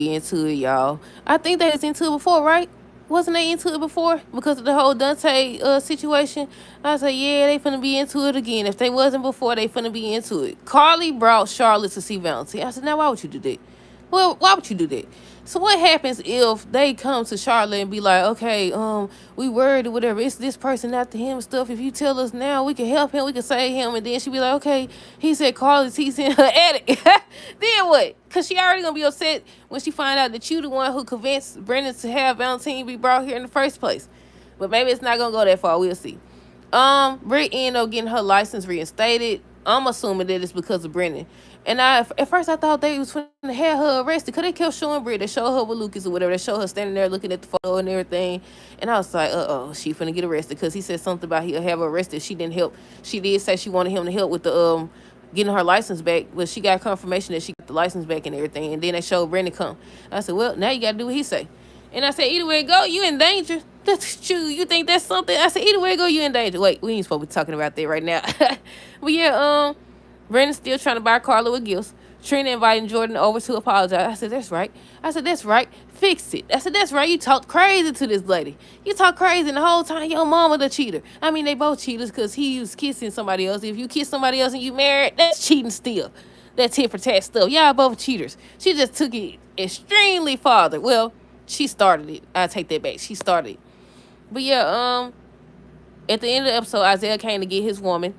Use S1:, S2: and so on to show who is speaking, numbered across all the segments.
S1: into it, y'all. I think they was into it before, right? Wasn't they into it before because of the whole Dante situation? I was like, yeah, they finna be into it again. If they wasn't before, they finna be into it. Carly brought Charlotte to see Valentine. I said, now why would you do that? Well, why would you do that? So what happens if they come to Charlotte and be like, okay, we worried or whatever. It's this person after him and stuff. If you tell us now, we can help him. We can save him. And then she be like, okay, he said Carly's he's in her attic. Then what? Cause she already gonna be upset when she find out that you the one who convinced Brendan to have Valentine be brought here in the first place. But maybe it's not gonna go that far. We'll see. Britt ended up getting her license reinstated. I'm assuming that it's because of Brendan. And at first I thought they was gonna have her arrested because they kept showing Britt. They showed her with Lucas or whatever. They showed her standing there looking at the photo and everything. And I was like, she finna get arrested because he said something about he'll have her arrested. She didn't help. She did say she wanted him to help with the getting her license back, but she got confirmation that she got the license back and everything. And then they showed Brendan come. I said, well, now you gotta do what he say. And I said, either way it go, you in danger. That's you. You think that's something? I said, either way it go, you in danger. Wait, we ain't supposed to be talking about that right now. But yeah, Brandon's still trying to buy Carla with gifts. Trina inviting Jordan over to apologize. I said, that's right. I said, that's right. Fix it. I said, that's right. You talked crazy to this lady. You talk crazy and the whole time your mama the cheater. I mean, they both cheaters because he was kissing somebody else. If you kiss somebody else and you married, that's cheating still. That's tit for tat stuff. Y'all both cheaters. She just took it extremely farther. Well, she started it. I take that back. She started it. But yeah, at the end of the episode, Isaiah came to get his woman.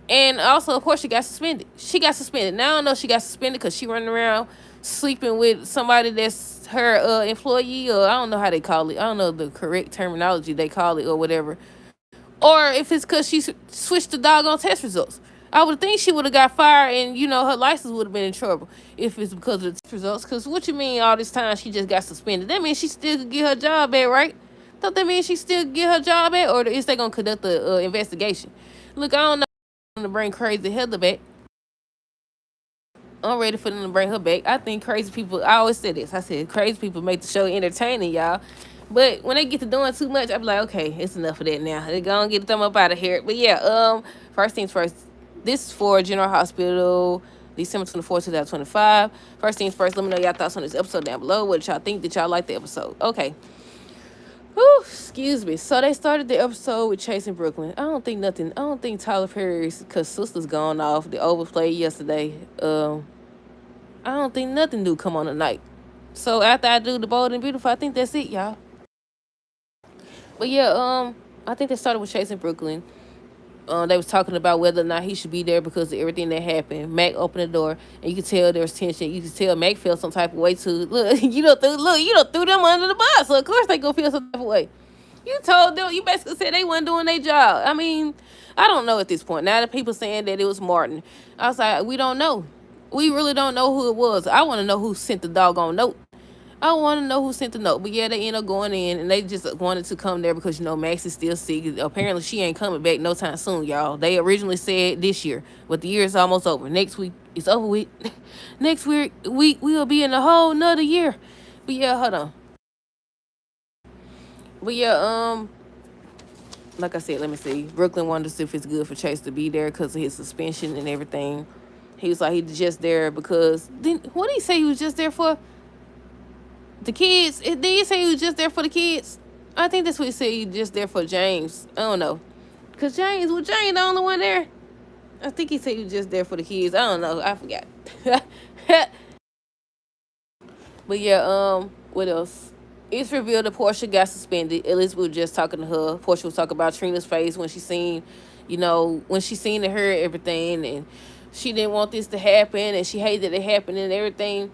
S1: And also, of course, she got suspended. She got suspended. Now I don't know if she got suspended because she running around sleeping with somebody that's her employee, or I don't know how they call it. I don't know the correct terminology they call it or whatever. Or if it's because she switched the doggone test results. I would think she would have got fired and, her license would have been in trouble if it's because of the test results. Because what you mean all this time she just got suspended? That means she still could get her job back, right? Don't that mean she still get her job back? Or is they going to conduct the investigation? Look, I don't know to bring Crazy Heather back. I'm ready for them to bring her back. I think crazy people, I always say this. I said crazy people make the show entertaining, y'all. But when they get to doing too much, I be like, okay, it's enough of that now. They gonna get them up out of here. But yeah, first things first. This is for General Hospital, December 24th, 2025. First things first, let me know y'all thoughts on this episode down below. What y'all think? Did y'all like the episode? Okay. Whew, excuse me. So they started the episode with Chasing Brooklyn. I don't think Tyler Perry's, because Sister's gone off, the overplay yesterday. I don't think nothing new come on tonight. So after I do the Bold and Beautiful, I think that's it, y'all. But yeah, I think they started with Chasing Brooklyn. They was talking about whether or not he should be there because of everything that happened. Mac opened the door, and you could tell there was tension. You could tell Mac felt some type of way too. Look, you don't threw them under the bus, so of course they gonna feel some type of way. You told them, you basically said they wasn't doing their job. I mean, I don't know at this point. Now the people saying that it was Martin, I was like, we don't know. We really don't know who it was. I want to know who sent the doggone note. I want to know who sent the note. But yeah, they end up going in and they just wanted to come there because, Max is still sick. Apparently, she ain't coming back no time soon, y'all. They originally said this year, but the year is almost over. Next week, it's over with. Next week, we'll be in a whole nother year. But yeah, hold on. But yeah, like I said, let me see. Brooklyn wonders if it's good for Chase to be there because of his suspension and everything. He was like, he's just there because, what did he say he was just there for? The kids? Did he say he was just there for the kids? I think that's what he said. He was just there for James. I don't know. Because was James the only one there? I think he said he was just there for the kids. I don't know. I forgot. But yeah, what else? It's revealed that Portia got suspended. Elizabeth was just talking to her. Portia was talking about Trina's face when she seen, when she seen and heard everything. And she didn't want this to happen. And she hated it happened and everything.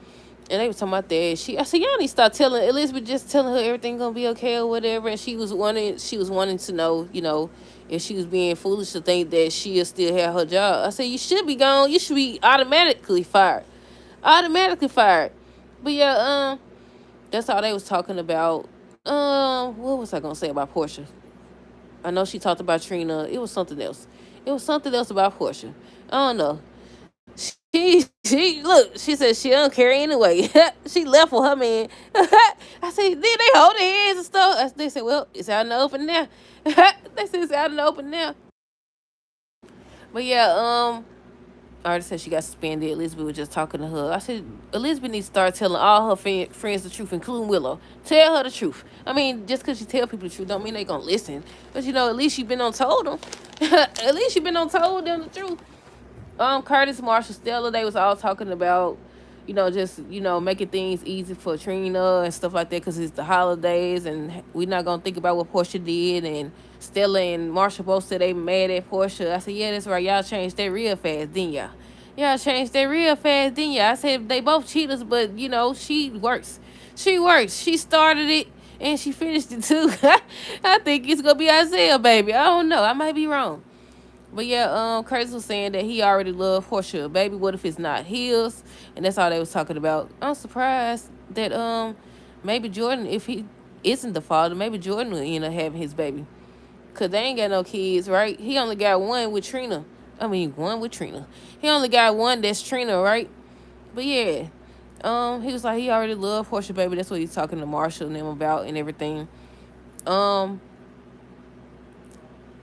S1: And they was talking about that. I said, y'all need to start telling Elizabeth, just telling her everything gonna be okay or whatever. And she was wanting to know, if she was being foolish to think that she'll still have her job. I said, you should be gone. You should be automatically fired. But yeah, that's all they was talking about. What was I gonna say about Portia? I know she talked about Trina. It was something else. It was something else about Portia. I don't know. She said she don't care anyway. She left with her man. I said, did they hold their hands and stuff? They said, well, it's out in the open now. They said it's out in the open now. But yeah, I already said she got suspended. Elizabeth was just talking to her. I said, Elizabeth needs to start telling all her friends the truth, including Willow. Tell her the truth. I mean, just because you tell people the truth don't mean they going to listen. But, at least you been on told them. At least you been on told them the truth. Curtis, Marshall, Stella, they was all talking about, just, making things easy for Trina and stuff like that because it's the holidays and we're not going to think about what Portia did. And Stella and Marshall both said they mad at Portia. I said, yeah, that's right. Y'all changed that real fast, didn't y'all? Y'all changed that real fast, didn't y'all? I said they both cheaters, but, she works. She works. She started it and she finished it too. I think it's going to be Isaiah, baby. I don't know. I might be wrong. But yeah, Curtis was saying that he already loved Portia. Baby, what if it's not his? And that's all they was talking about. I'm surprised that maybe Jordan, if he isn't the father, maybe Jordan will end up having his baby. Cause they ain't got no kids, right? He only got one with Trina. I mean, one with Trina. He only got one that's Trina, right? But yeah, he was like he already loved Portia, baby. That's what he's talking to Marshall and them about and everything. Um,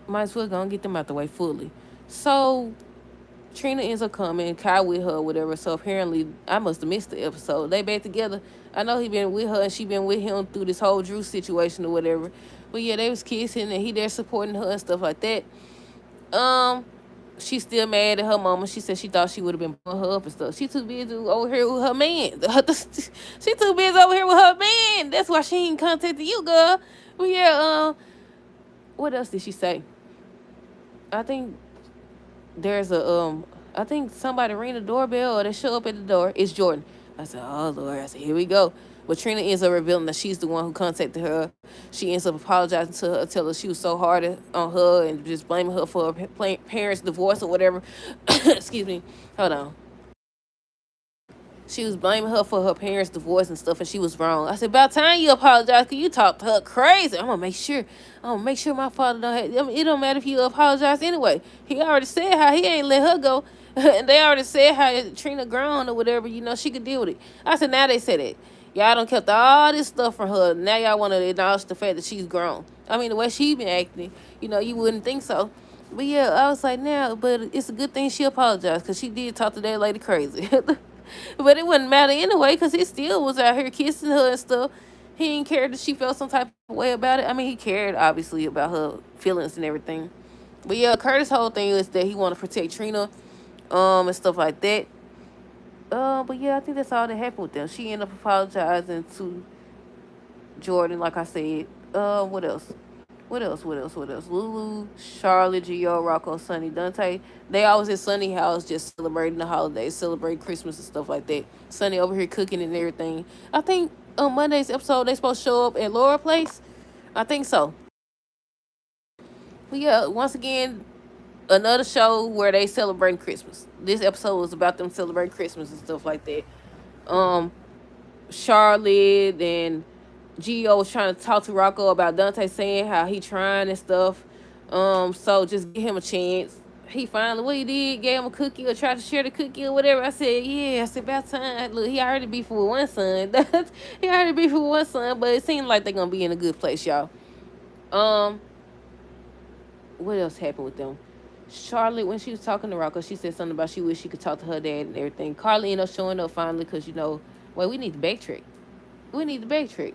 S1: might as well go and get them out the way fully. So Trina ends up coming, Kyle with her, whatever. So apparently, I must have missed the episode. They back together. I know he been with her and she been with him through this whole Drew situation or whatever. But yeah, they was kissing and he there supporting her and stuff like that. She's still mad at her mama. She said she thought she would have been pulling her up and stuff. She too busy over here with her man. She too busy over here with her man. That's why she ain't contacting you, girl. But yeah, what else did she say? I think there's I think somebody ring the doorbell or they show up at the door. It's Jordan. I said, oh Lord. I said, here we go. But Trina ends up revealing that she's the one who contacted her. She ends up apologizing to her, tell her she was so hard on her and just blaming her for her parents' divorce or whatever. Excuse me. Hold on. She was blaming her for her parents' divorce and stuff, and she was wrong. I said, about time you apologize, because you talked to her crazy. I'm going to make sure my father don't have, I mean, it don't matter if you apologize anyway. He already said how he ain't let her go. And they already said how Trina grown or whatever, she could deal with it. I said, now they said it. Y'all done kept all this stuff from her. Now y'all want to acknowledge the fact that she's grown. I mean, the way she been acting, you wouldn't think so. But yeah, I was like, now, but it's a good thing she apologized because she did talk to that lady crazy. But it wouldn't matter anyway because he still was out here kissing her and stuff. He didn't care that she felt some type of way about it. I mean, he cared, obviously, about her feelings and everything. But yeah, Curtis' whole thing is that he want to protect Trina and stuff like that. But yeah, I think that's all that happened with them. She ended up apologizing to Jordan, like I said. What else? What else? Lulu, Charlotte, Gio, Rocco, Sonny, Dante. They always at Sonny house just celebrating the holidays, celebrating Christmas and stuff like that. Sonny over here cooking and everything. I think on Monday's episode they supposed to show up at Laura Place. I think so. But yeah, once again, another show where they celebrating Christmas. This episode was about them celebrating Christmas and stuff like that. Charlotte and Gio was trying to talk to Rocco about Dante saying how he trying and stuff. So just give him a chance. He finally, what he did, gave him a cookie or tried to share the cookie or whatever. I said, yeah, I said, about time. Look, he already beefed with one son. He already beefed with one son, but it seems like they're going to be in a good place, y'all. What else happened with them? Charlotte, when she was talking to Rocco, she said something about she wish she could talk to her dad and everything. Carly ended up showing up finally because, we need to backtrack. We need to backtrack.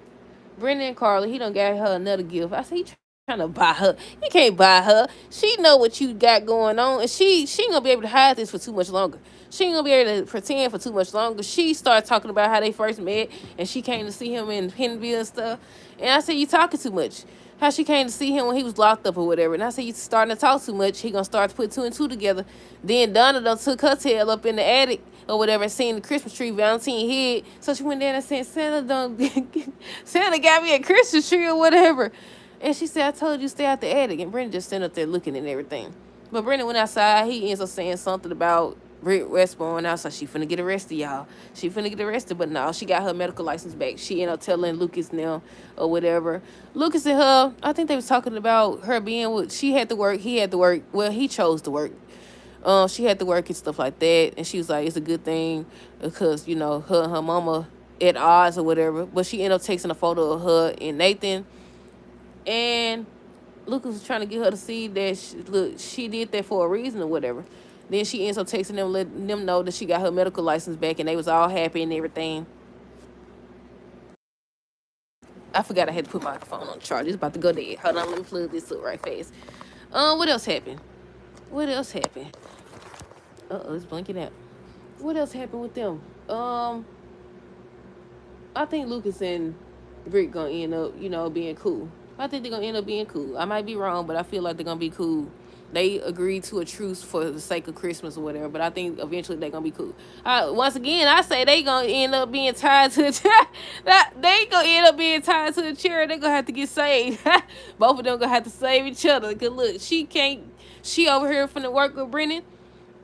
S1: Brendan and Carly, he done got her another gift. I said, he trying to buy her. You can't buy her. She know what you got going on, and she ain't gonna be able to hide this for too much longer. She ain't gonna be able to pretend for too much longer. She started talking about how they first met, and she came to see him in Penville and stuff. And I said, you talking too much. How she came to see him when he was locked up or whatever. And I said, you starting to talk too much. He gonna start to put two and two together. Then Donna done took her tail up in the attic or whatever and seen the Christmas tree Valentine hid. So she went there and said, Santa got me a Christmas tree or whatever. And she said, I told you stay out the attic. And Brendan just sitting up there looking and everything. But Brendan went outside. He ends up saying something about Rick Westbourne. I was like, she finna get arrested, y'all. She finna get arrested. But no, she got her medical license back. She ended up telling Lucas now or whatever. Lucas and her, I think they was talking about her being with, she had to work, he had to work. Well, he chose to work. She had to work and stuff like that. And she was like, it's a good thing because, her and her mama at odds or whatever. But she ended up taking a photo of her and Nathan. And Lucas was trying to get her to see that, she did that for a reason or whatever. Then she ends up texting them, letting them know that she got her medical license back, and they was all happy and everything. I forgot I had to put my phone on charge. It's about to go dead. Hold on, let me plug this up right fast. What else happened? What else happened? It's blinking out. What else happened with them? I think Lucas and Brick gonna end up, being cool. I think they're gonna end up being cool. I might be wrong, but I feel like they're gonna be cool. They agreed to a truce for the sake of Christmas or whatever, but I think eventually they're gonna be cool. Once again, I say they gonna end up being tied to the chair. They gonna end up being tied to the chair. They gonna have to get saved. Both of them gonna have to save each other. Cause look, she can't. She over here from the work with Brennan.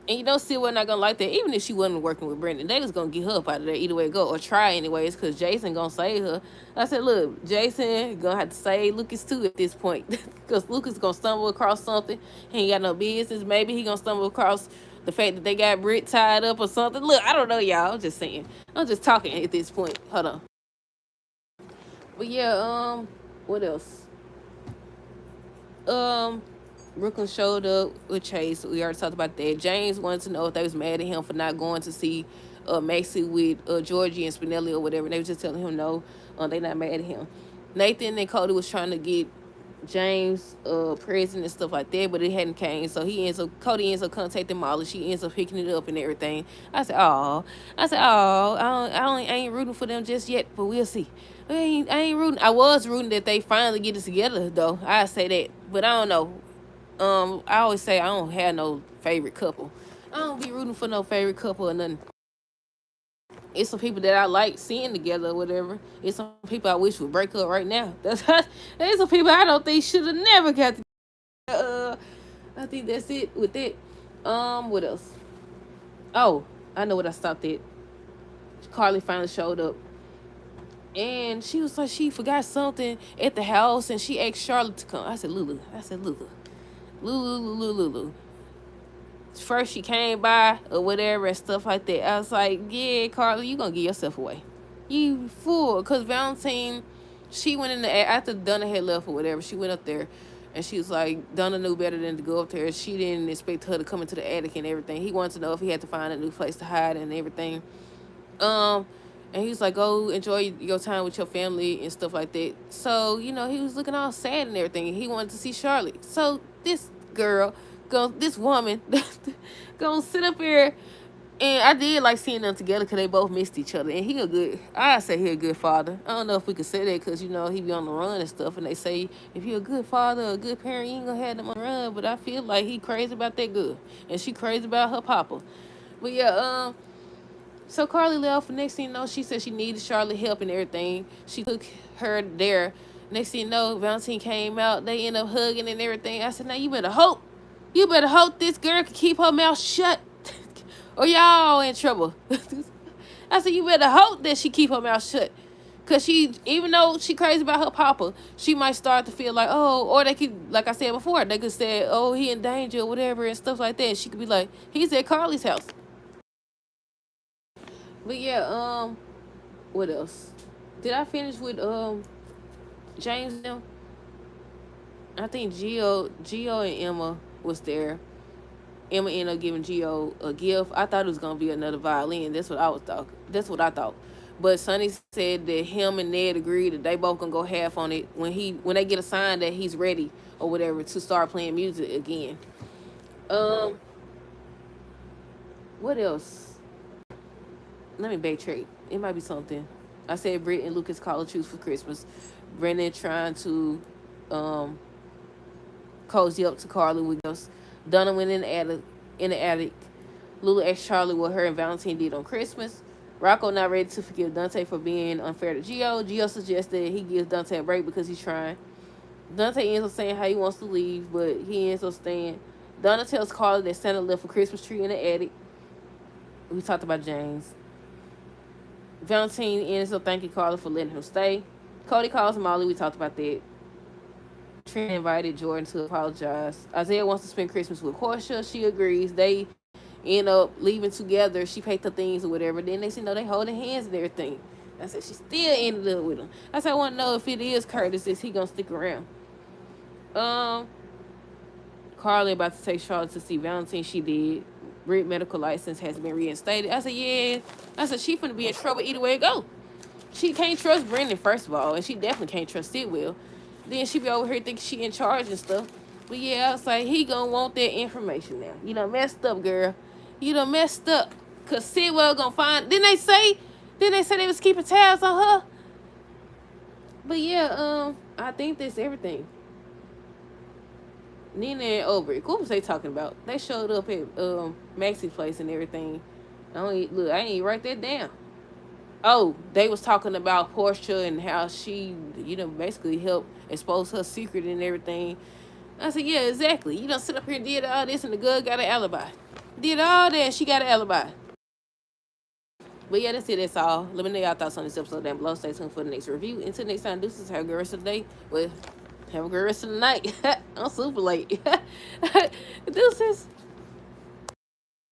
S1: And still was not gonna like that. Even if she wasn't working with Brendan, they was gonna get her up out of there either way it go, or try anyways, because Jason gonna save her. I said, look, Jason gonna have to save Lucas too at this point, because Lucas gonna stumble across something he ain't got no business. Maybe he gonna stumble across the fact that they got Britt tied up or something. Look, I don't know, y'all. I'm just saying. I'm just talking at this point. Hold on. But yeah, what else? Brooklyn showed up with Chase. We already talked about that. James wanted to know if they was mad at him for not going to see Maxie with Georgie and Spinelli or whatever. And they was just telling him no, they not mad at him. Nathan and Cody was trying to get James present and stuff like that, but it hadn't came. So Cody ends up contacting Molly. She ends up picking it up and everything. I said, I ain't rooting for them just yet, but we'll see. I ain't rooting. I was rooting that they finally get it together though. I say that, but I don't know. I always say I don't have no favorite couple. I don't be rooting for no favorite couple or nothing. It's some people that I like seeing together or whatever. It's some people I wish would break up right now. There's some people I don't think should have never got together. I think that's it with that. What else? Oh, I know what I stopped at. Carly finally showed up. And she was like, she forgot something at the house, and she asked Charlotte to come. I said, Lulu. Lulu. First she came by or whatever and stuff like that. I was like, yeah, Carly, you gonna give yourself away. You fool. Because Valentine, she went in the, after Donna had left or whatever, she went up there and she was like, Donna knew better than to go up there. She didn't expect her to come into the attic and everything. He wanted to know if he had to find a new place to hide and everything. And he was like, go enjoy your time with your family and stuff like that. So, he was looking all sad and everything. He wanted to see Charlotte. So this this woman, gonna sit up here. And I did like seeing them together because they both missed each other. And I say he a good father. I don't know if we could say that because, he be on the run and stuff. And they say, if you're a good father or a good parent, you ain't going to have them on the run. But I feel like he crazy about that good. And she crazy about her papa. But yeah, so Carly left. Next thing you know, she said she needed Charlotte help and everything. She took her there. Next thing you know, Valentine came out. They ended up hugging and everything. I said, now you better hope. You better hope this girl can keep her mouth shut. Or y'all in trouble. I said, you better hope that she keep her mouth shut. Because even though she crazy about her papa, she might start to feel like, oh, or they could, like I said before, they could say, oh, he in danger or whatever and stuff like that. She could be like, he's at Carly's house. But yeah, what else? Did I finish with James and them? I think Gio and Emma was there. Emma ended up giving Gio a gift. I thought it was gonna be another violin. That's what I thought. But Sonny said that him and Ned agreed that they both gonna go half on it when they get a sign that he's ready or whatever to start playing music again. What else? Let me backtrack. It might be something. I said Britt and Lucas call a truce for Christmas. Brendan trying to cozy up to Carly with us. Donna went in the attic. Lulu asked Charlie what her and Valentine did on Christmas. Rocco not ready to forgive Dante for being unfair to Gio. Gio suggested he gives Dante a break because he's trying. Dante ends up saying how he wants to leave, but he ends up staying. Donna tells Carly that Santa left a Christmas tree in the attic. We talked about James. Valentine ends up thanking Carly for letting him stay. Cody calls Molly. We talked about that. Trina invited Jordan to apologize. Isaiah wants to spend Christmas with Portia. She agrees. They end up leaving together. She packed her things or whatever. Then they they holding hands and everything. I said she still ended up with him. I said I want to know if it is Curtis. Is he gonna stick around? Carly about to take Charlotte to see Valentine. She did. Brit medical license has been reinstated. I said, yeah. I said, she finna be in trouble either way it go. She can't trust Brendan, first of all, and she definitely can't trust Sidwell. Then she be over here thinking she in charge and stuff. But yeah, I was like, he gonna want that information now. You done messed up, girl. You done messed up. Cause Sidwell gonna find, didn't they say they was keeping tabs on her? But yeah, I think that's everything. Nina and Aubrey. What was they talking about? They showed up at Maxi's place and everything. I ain't even write that down. Oh, they was talking about Portia and how she, basically helped expose her secret and everything. I said, yeah, exactly. You done sit up here and did all this and the girl got an alibi. Did all that and she got an alibi. But yeah, that's it. That's all. Let me know y'all thoughts on this episode down below. Stay tuned for the next review. Until next time, deuces. Have a good rest of the day. Well, have a good rest of the night. I'm super late. Deuces.